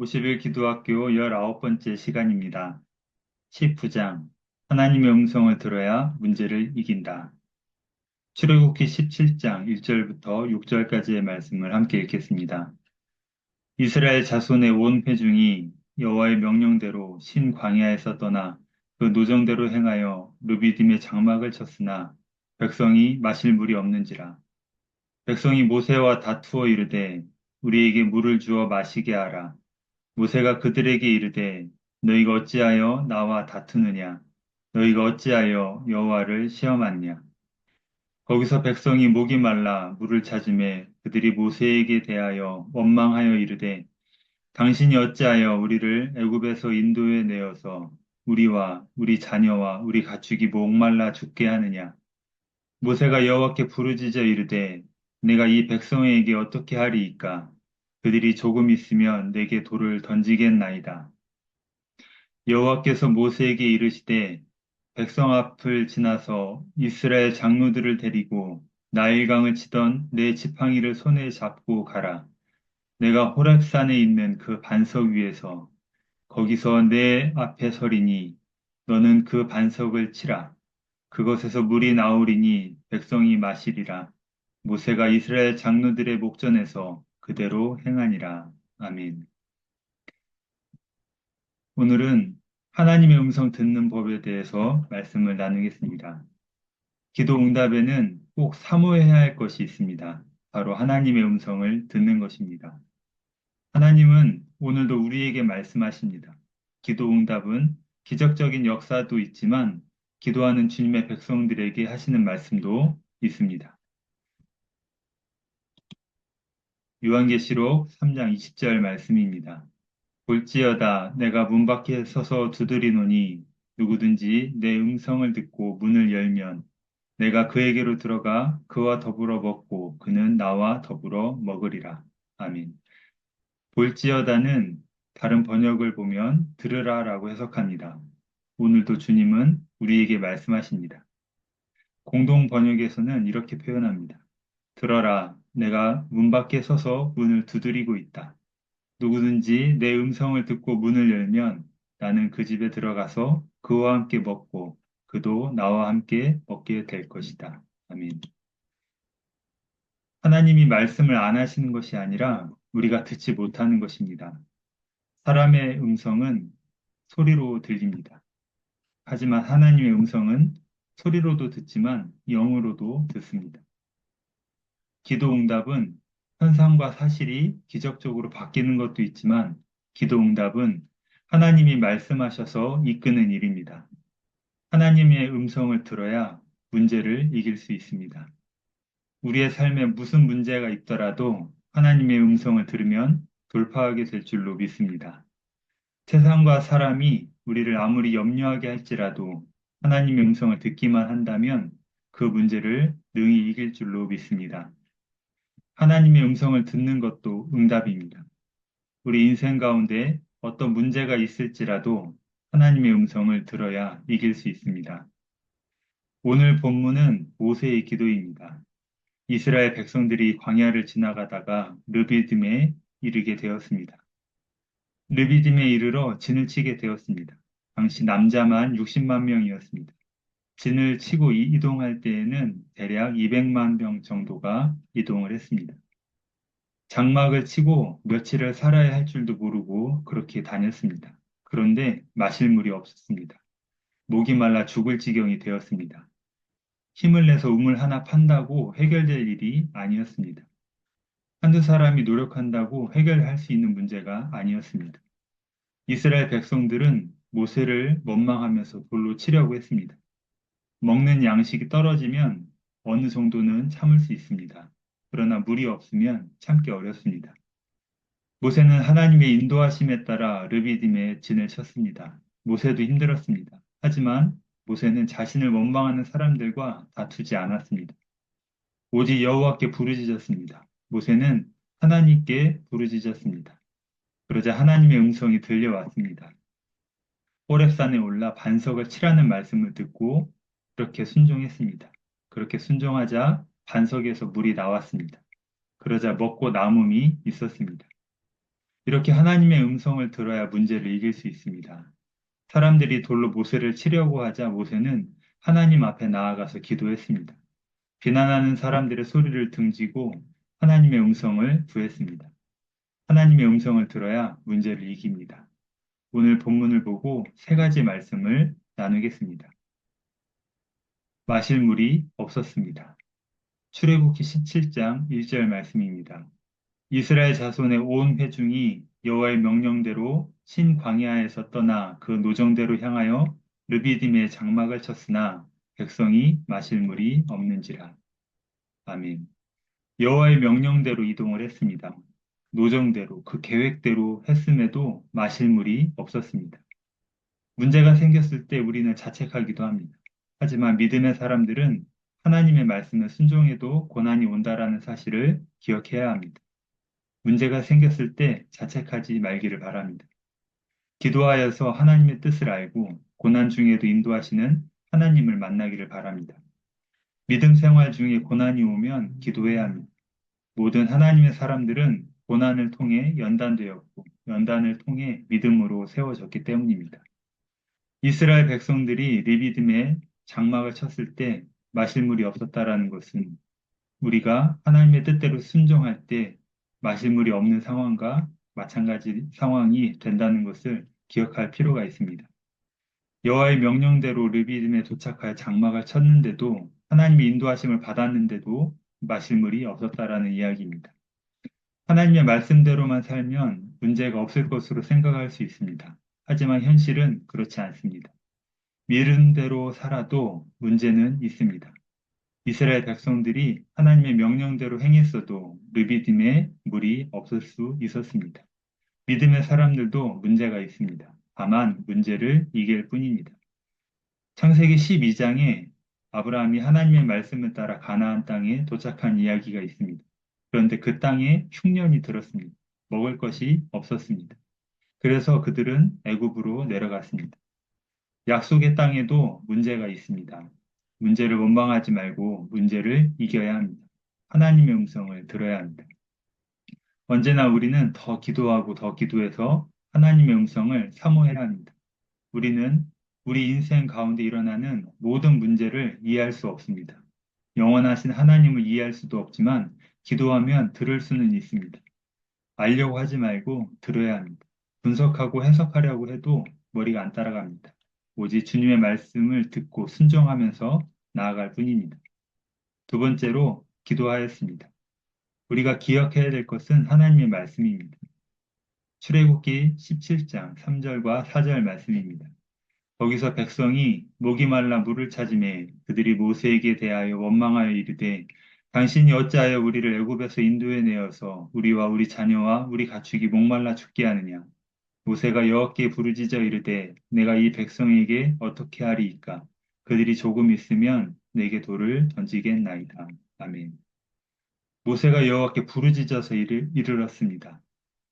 50일 기도학교 19번째 시간입니다. 19장 하나님의 음성을 들어야 문제를 이긴다. 출애굽기 17장 1절부터 6절까지의 말씀을 함께 읽겠습니다. 이스라엘 자손의 온 회중이 여호와의 명령대로 신 광야에서 떠나 그 노정대로 행하여 르비딤의 장막을 쳤으나 백성이 마실 물이 없는지라. 백성이 모세와 다투어 이르되 우리에게 물을 주어 마시게 하라. 모세가 그들에게 이르되 너희가 어찌하여 나와 다투느냐 너희가 어찌하여 여호와를 시험하느냐. 거기서 백성이 목이 말라 물을 찾으매 그들이 모세에게 대하여 원망하여 이르되 당신이 어찌하여 우리를 애굽에서 인도해 내어서 우리와 우리 자녀와 우리 가축이 목말라 죽게 하느냐. 모세가 여호와께 부르짖어 이르되 내가 이 백성에게 어떻게 하리이까. 그들이 조금 있으면 내게 돌을 던지겠나이다. 여호와께서 모세에게 이르시되 백성 앞을 지나서 이스라엘 장로들을 데리고 나일강을 치던 내 지팡이를 손에 잡고 가라. 내가 호렙산에 있는 그 반석 위에서 거기서 내 앞에 서리니 너는 그 반석을 치라. 그것에서 물이 나오리니 백성이 마시리라. 모세가 이스라엘 장로들의 목전에서 그대로 행하니라. 아멘. 오늘은 하나님의 음성 듣는 법에 대해서 말씀을 나누겠습니다. 기도 응답에는 꼭 사모해야 할 것이 있습니다. 바로 하나님의 음성을 듣는 것입니다. 하나님은 오늘도 우리에게 말씀하십니다. 기도 응답은 기적적인 역사도 있지만 기도하는 주님의 백성들에게 하시는 말씀도 있습니다. 요한계시록 3장 20절 말씀입니다. 볼지어다 내가 문 밖에 서서 두드리노니 누구든지 내 음성을 듣고 문을 열면 내가 그에게로 들어가 그와 더불어 먹고 그는 나와 더불어 먹으리라. 아멘. 볼지어다는 다른 번역을 보면 들으라라고 해석합니다. 오늘도 주님은 우리에게 말씀하십니다. 공동 번역에서는 이렇게 표현합니다. 들어라, 내가 문 밖에 서서 문을 두드리고 있다. 누구든지 내 음성을 듣고 문을 열면 나는 그 집에 들어가서 그와 함께 먹고 그도 나와 함께 먹게 될 것이다. 아멘. 하나님이 말씀을 안 하시는 것이 아니라 우리가 듣지 못하는 것입니다. 사람의 음성은 소리로 들립니다. 하지만 하나님의 음성은 소리로도 듣지만 영으로도 듣습니다. 기도 응답은 현상과 사실이 기적적으로 바뀌는 것도 있지만 기도 응답은 하나님이 말씀하셔서 이끄는 일입니다. 하나님의 음성을 들어야 문제를 이길 수 있습니다. 우리의 삶에 무슨 문제가 있더라도 하나님의 음성을 들으면 돌파하게 될 줄로 믿습니다. 세상과 사람이 우리를 아무리 염려하게 할지라도 하나님의 음성을 듣기만 한다면 그 문제를 능히 이길 줄로 믿습니다. 하나님의 음성을 듣는 것도 응답입니다. 우리 인생 가운데 어떤 문제가 있을지라도 하나님의 음성을 들어야 이길 수 있습니다. 오늘 본문은 모세의 기도입니다. 이스라엘 백성들이 광야를 지나가다가 르비딤에 이르게 되었습니다. 르비딤에 이르러 진을 치게 되었습니다. 당시 남자만 60만 명이었습니다. 진을 치고 이동할 때에는 대략 200만 명 정도가 이동을 했습니다. 장막을 치고 며칠을 살아야 할 줄도 모르고 그렇게 다녔습니다. 그런데 마실 물이 없었습니다. 목이 말라 죽을 지경이 되었습니다. 힘을 내서 우물 하나 판다고 해결될 일이 아니었습니다. 한두 사람이 노력한다고 해결할 수 있는 문제가 아니었습니다. 이스라엘 백성들은 모세를 원망하면서 돌로 치려고 했습니다. 먹는 양식이 떨어지면 어느 정도는 참을 수 있습니다. 그러나 물이 없으면 참기 어렵습니다. 모세는 하나님의 인도하심에 따라 르비딤에 진을 쳤습니다. 모세도 힘들었습니다. 하지만 모세는 자신을 원망하는 사람들과 다투지 않았습니다. 오직 여호와께 부르짖었습니다. 모세는 하나님께 부르짖었습니다. 그러자 하나님의 음성이 들려왔습니다. 호렙산에 올라 반석을 치라는 말씀을 듣고 그렇게 순종했습니다. 그렇게 순종하자 반석에서 물이 나왔습니다. 그러자 먹고 남음이 있었습니다. 이렇게 하나님의 음성을 들어야 문제를 이길 수 있습니다. 사람들이 돌로 모세를 치려고 하자 모세는 하나님 앞에 나아가서 기도했습니다. 비난하는 사람들의 소리를 등지고 하나님의 음성을 구했습니다. 하나님의 음성을 들어야 문제를 이깁니다. 오늘 본문을 보고 세 가지 말씀을 나누겠습니다. 마실 물이 없었습니다. 출애굽기 17장 1절 말씀입니다. 이스라엘 자손의 온 회중이 여호와의 명령대로 신 광야에서 떠나 그 노정대로 향하여 르비딤에 장막을 쳤으나 백성이 마실 물이 없는지라. 아멘. 여호와의 명령대로 이동을 했습니다. 노정대로 그 계획대로 했음에도 마실 물이 없었습니다. 문제가 생겼을 때 우리는 자책하기도 합니다. 하지만 믿음의 사람들은 하나님의 말씀을 순종해도 고난이 온다라는 사실을 기억해야 합니다. 문제가 생겼을 때 자책하지 말기를 바랍니다. 기도하여서 하나님의 뜻을 알고 고난 중에도 인도하시는 하나님을 만나기를 바랍니다. 믿음 생활 중에 고난이 오면 기도해야 합니다. 모든 하나님의 사람들은 고난을 통해 연단되었고 연단을 통해 믿음으로 세워졌기 때문입니다. 이스라엘 백성들이 리비딤에 장막을 쳤을 때 마실 물이 없었다라는 것은 우리가 하나님의 뜻대로 순종할 때 마실 물이 없는 상황과 마찬가지 상황이 된다는 것을 기억할 필요가 있습니다. 여호와의 명령대로 르비딤에 도착하여 장막을 쳤는데도 하나님의 인도하심을 받았는데도 마실 물이 없었다라는 이야기입니다. 하나님의 말씀대로만 살면 문제가 없을 것으로 생각할 수 있습니다. 하지만 현실은 그렇지 않습니다. 믿음대로 살아도 문제는 있습니다. 이스라엘 백성들이 하나님의 명령대로 행했어도 르비딤에 물이 없을 수 있었습니다. 믿음의 사람들도 문제가 있습니다. 다만 문제를 이길 뿐입니다. 창세기 12장에 아브라함이 하나님의 말씀을 따라 가나안 땅에 도착한 이야기가 있습니다. 그런데 그 땅에 흉년이 들었습니다. 먹을 것이 없었습니다. 그래서 그들은 애굽으로 내려갔습니다. 약속의 땅에도 문제가 있습니다. 문제를 원망하지 말고 문제를 이겨야 합니다. 하나님의 음성을 들어야 합니다. 언제나 우리는 더 기도하고 더 기도해서 하나님의 음성을 사모해야 합니다. 우리는 우리 인생 가운데 일어나는 모든 문제를 이해할 수 없습니다. 영원하신 하나님을 이해할 수도 없지만 기도하면 들을 수는 있습니다. 알려고 하지 말고 들어야 합니다. 분석하고 해석하려고 해도 머리가 안 따라갑니다. 오직 주님의 말씀을 듣고 순종하면서 나아갈 뿐입니다. 두 번째로 기도하였습니다. 우리가 기억해야 될 것은 하나님의 말씀입니다. 출애굽기 17장 3절과 4절 말씀입니다. 거기서 백성이 목이 말라 물을 찾으매 그들이 모세에게 대하여 원망하여 이르되 당신이 어찌하여 우리를 애굽에서 인도해 내어서 우리와 우리 자녀와 우리 가축이 목말라 죽게 하느냐. 모세가 여호와께 부르짖어 이르되 내가 이 백성에게 어떻게 하리이까. 그들이 조금 있으면 내게 돌을 던지겠나이다. 아멘. 모세가 여호와께 부르짖어서 이르렀습니다.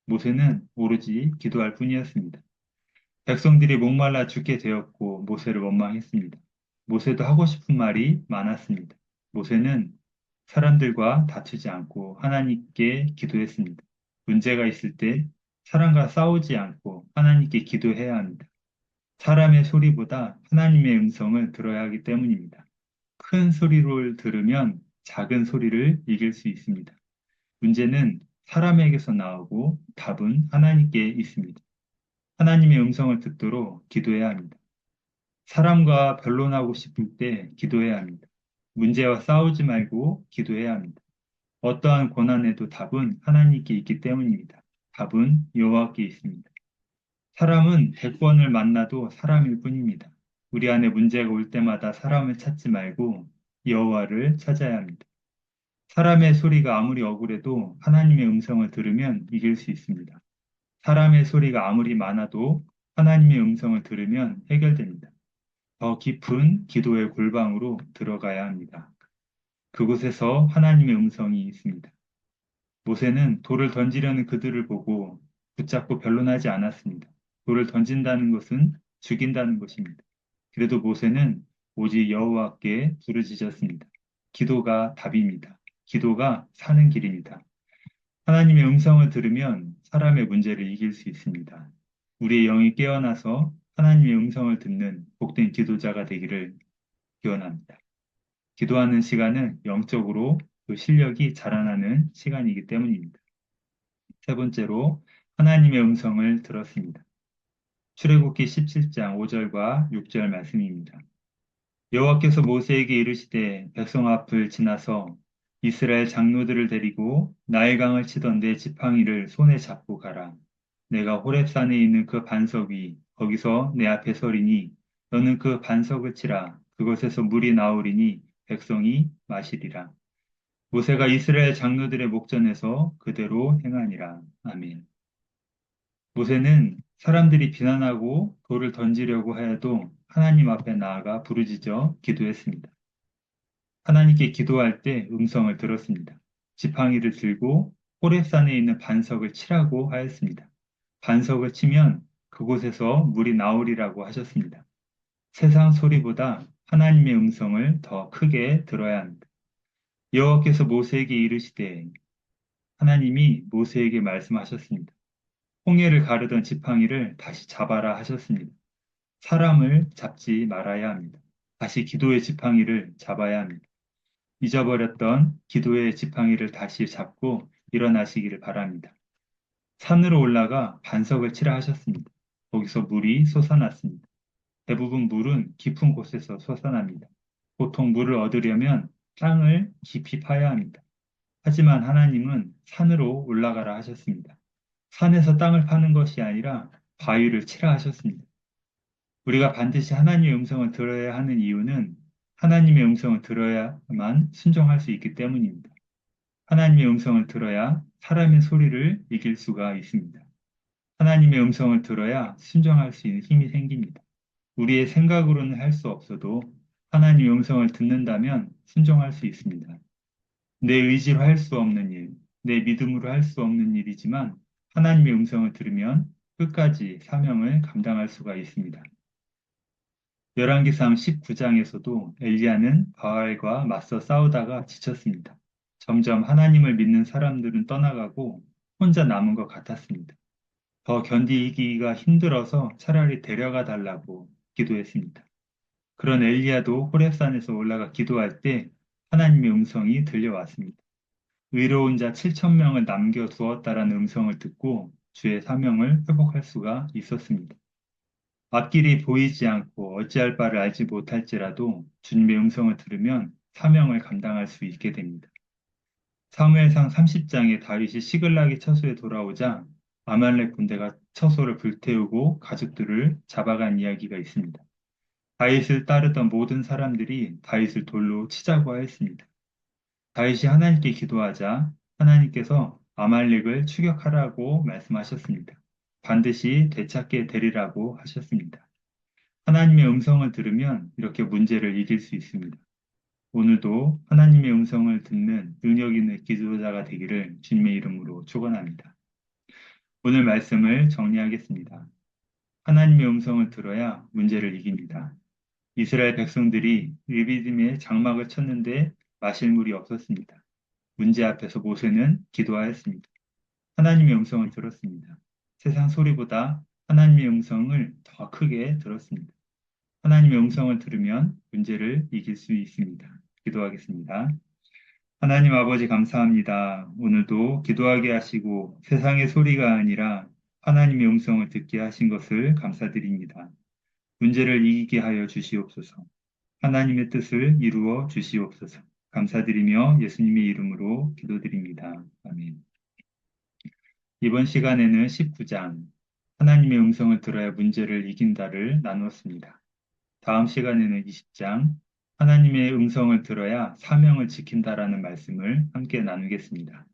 모세는 오로지 기도할 뿐이었습니다. 백성들이 목말라 죽게 되었고 모세를 원망했습니다. 모세도 하고 싶은 말이 많았습니다. 모세는 사람들과 다투지 않고 하나님께 기도했습니다. 문제가 있을 때 사람과 싸우지 않고 하나님께 기도해야 합니다. 사람의 소리보다 하나님의 음성을 들어야 하기 때문입니다. 큰 소리를 들으면 작은 소리를 이길 수 있습니다. 문제는 사람에게서 나오고 답은 하나님께 있습니다. 하나님의 음성을 듣도록 기도해야 합니다. 사람과 변론하고 싶을 때 기도해야 합니다. 문제와 싸우지 말고 기도해야 합니다. 어떠한 고난에도 답은 하나님께 있기 때문입니다. 답은 여호와께 있습니다. 사람은 100번을 만나도 사람일 뿐입니다. 우리 안에 문제가 올 때마다 사람을 찾지 말고 여호와를 찾아야 합니다. 사람의 소리가 아무리 억울해도 하나님의 음성을 들으면 이길 수 있습니다. 사람의 소리가 아무리 많아도 하나님의 음성을 들으면 해결됩니다. 더 깊은 기도의 골방으로 들어가야 합니다. 그곳에서 하나님의 음성이 있습니다. 모세는 돌을 던지려는 그들을 보고 붙잡고 변론하지 않았습니다. 돌을 던진다는 것은 죽인다는 것입니다. 그래도 모세는 오직 여호와께 부르짖었습니다. 기도가 답입니다. 기도가 사는 길입니다. 하나님의 음성을 들으면 사람의 문제를 이길 수 있습니다. 우리의 영이 깨어나서 하나님의 음성을 듣는 복된 기도자가 되기를 기원합니다. 기도하는 시간은 영적으로 그 실력이 자라나는 시간이기 때문입니다. 세 번째로 하나님의 음성을 들었습니다. 출애굽기 17장 5절과 6절 말씀입니다. 여호와께서 모세에게 이르시되 백성 앞을 지나서 이스라엘 장로들을 데리고 나일강을 치던 내 지팡이를 손에 잡고 가라. 내가 호렙산에 있는 그 반석 위 거기서 내 앞에 서리니 너는 그 반석을 치라. 그곳에서 물이 나오리니 백성이 마시리라. 모세가 이스라엘 장로들의 목전에서 그대로 행하니라. 아멘. 모세는 사람들이 비난하고 돌을 던지려고 하여도 하나님 앞에 나아가 부르짖어 기도했습니다. 하나님께 기도할 때 음성을 들었습니다. 지팡이를 들고 호렙산에 있는 반석을 치라고 하였습니다. 반석을 치면 그곳에서 물이 나오리라고 하셨습니다. 세상 소리보다 하나님의 음성을 더 크게 들어야 합니다. 여호와께서 모세에게 이르시되 하나님이 모세에게 말씀하셨습니다. 홍해를 가르던 지팡이를 다시 잡아라 하셨습니다. 사람을 잡지 말아야 합니다. 다시 기도의 지팡이를 잡아야 합니다. 잊어버렸던 기도의 지팡이를 다시 잡고 일어나시기를 바랍니다. 산으로 올라가 반석을 치라 하셨습니다. 거기서 물이 솟아났습니다. 대부분 물은 깊은 곳에서 솟아납니다. 보통 물을 얻으려면 땅을 깊이 파야 합니다. 하지만 하나님은 산으로 올라가라 하셨습니다. 산에서 땅을 파는 것이 아니라 바위를 치라 하셨습니다. 우리가 반드시 하나님의 음성을 들어야 하는 이유는 하나님의 음성을 들어야만 순종할 수 있기 때문입니다. 하나님의 음성을 들어야 사람의 소리를 이길 수가 있습니다. 하나님의 음성을 들어야 순종할 수 있는 힘이 생깁니다. 우리의 생각으로는 할 수 없어도 하나님의 음성을 듣는다면 순종할 수 있습니다. 내 의지로 할 수 없는 일, 내 믿음으로 할 수 없는 일이지만 하나님의 음성을 들으면 끝까지 사명을 감당할 수가 있습니다. 열왕기상 19장에서도 엘리야는 바알과 맞서 싸우다가 지쳤습니다. 점점 하나님을 믿는 사람들은 떠나가고 혼자 남은 것 같았습니다. 더 견디기가 힘들어서 차라리 데려가 달라고 기도했습니다. 그런 엘리야도 호렙산에서 올라가 기도할 때 하나님의 음성이 들려왔습니다. 의로운 자 7천 명을 남겨두었다라는 음성을 듣고 주의 사명을 회복할 수가 있었습니다. 앞길이 보이지 않고 어찌할 바를 알지 못할지라도 주님의 음성을 들으면 사명을 감당할 수 있게 됩니다. 사무엘상 30장에 다윗이 시글락의 처소에 돌아오자 아말렉 군대가 처소를 불태우고 가족들을 잡아간 이야기가 있습니다. 다윗을 따르던 모든 사람들이 다윗을 돌로 치자고 하였습니다. 다윗이 하나님께 기도하자 하나님께서 아말렉을 추격하라고 말씀하셨습니다. 반드시 되찾게 되리라고 하셨습니다. 하나님의 음성을 들으면 이렇게 문제를 이길 수 있습니다. 오늘도 하나님의 음성을 듣는 능력 있는 기도자가 되기를 주님의 이름으로 축원합니다. 오늘 말씀을 정리하겠습니다. 하나님의 음성을 들어야 문제를 이깁니다. 이스라엘 백성들이 르비딤의 장막을 쳤는데 마실 물이 없었습니다. 문제 앞에서 모세는 기도하였습니다. 하나님의 음성을 들었습니다. 세상 소리보다 하나님의 음성을 더 크게 들었습니다. 하나님의 음성을 들으면 문제를 이길 수 있습니다. 기도하겠습니다. 하나님 아버지 감사합니다. 오늘도 기도하게 하시고 세상의 소리가 아니라 하나님의 음성을 듣게 하신 것을 감사드립니다. 문제를 이기게 하여 주시옵소서. 하나님의 뜻을 이루어 주시옵소서. 감사드리며 예수님의 이름으로 기도드립니다. 아멘. 이번 시간에는 19장 하나님의 음성을 들어야 문제를 이긴다를 나누었습니다. 다음 시간에는 20장 하나님의 음성을 들어야 사명을 지킨다라는 말씀을 함께 나누겠습니다.